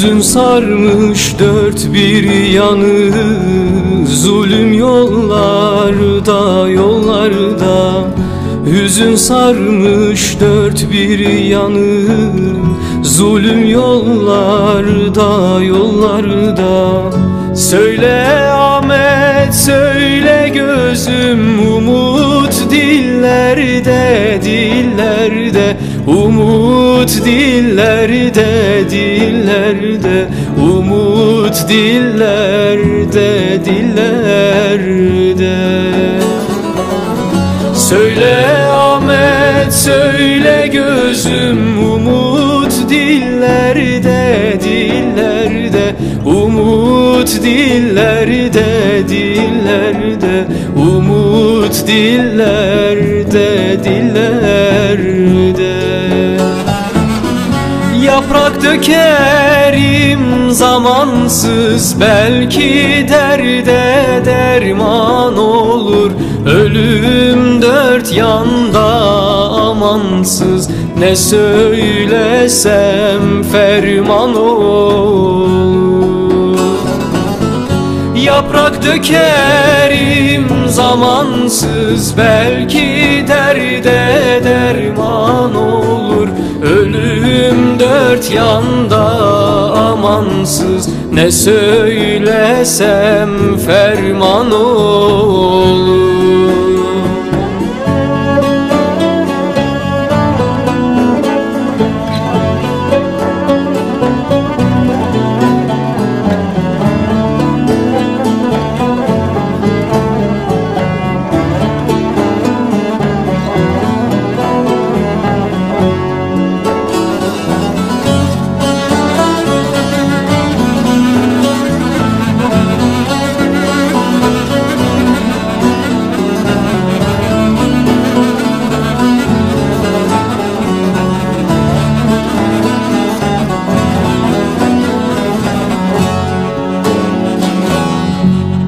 Hüzün sarmış dört bir yanı, zulüm yollarda yollarda. Hüzün sarmış dört bir yanı, zulüm yollarda yollarda. Söyle Ahmet söyle gözüm, umut dillerde dillerde. Umut dillerde dillerde, umut dillerde dillerde. Söyle Ahmet söyle gözüm, umut dillerde dillerde. Umut dillerde dillerde, umut dillerde dillerde. Yaprak dökerim zamansız, belki derde derman olur. Ölüm dört yanda amansız, ne söylesem ferman olur. Yaprak dökerim zamansız, belki derde derman olur. Ölüm dört yanda amansız, ne söylesem ferman olur.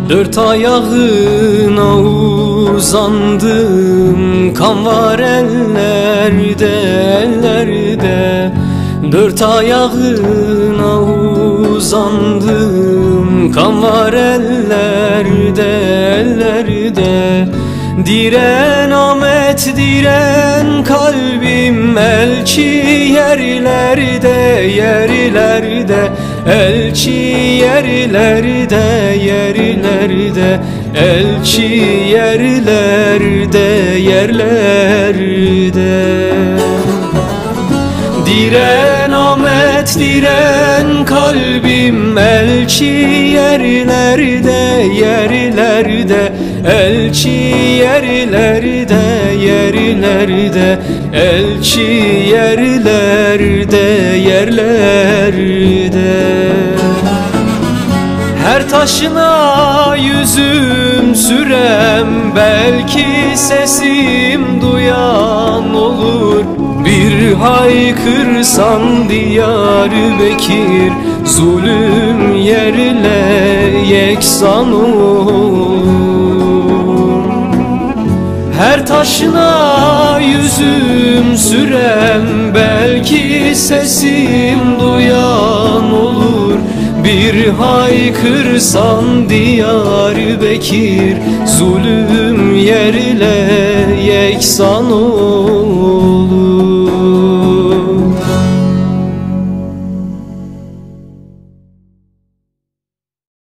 Dört ayağına uzandım, kan var ellerde ellerde. Dört ayağına uzandım, kan var ellerde ellerde. Diren Ahmet diren kalbim, elçi yerlerde yerlerde. Elçi yerlerde yerlerde, elçi yerlerde yerlerde. Diren Ahmet diren kalbim, elçi yerlerde yerlerde. Elçi yerlerde yerlerde, elçi yerlerde yerlerde. Her taşına yüzüm sürem, belki sesim duyan olur. Bir haykırsan Diyarbakır, zulüm yerle yeksan olur. Her taşına yüzüm sürem, belki sesim duyan olur. Bir haykırsan Diyarbakır, zulüm yerle yeksan olur.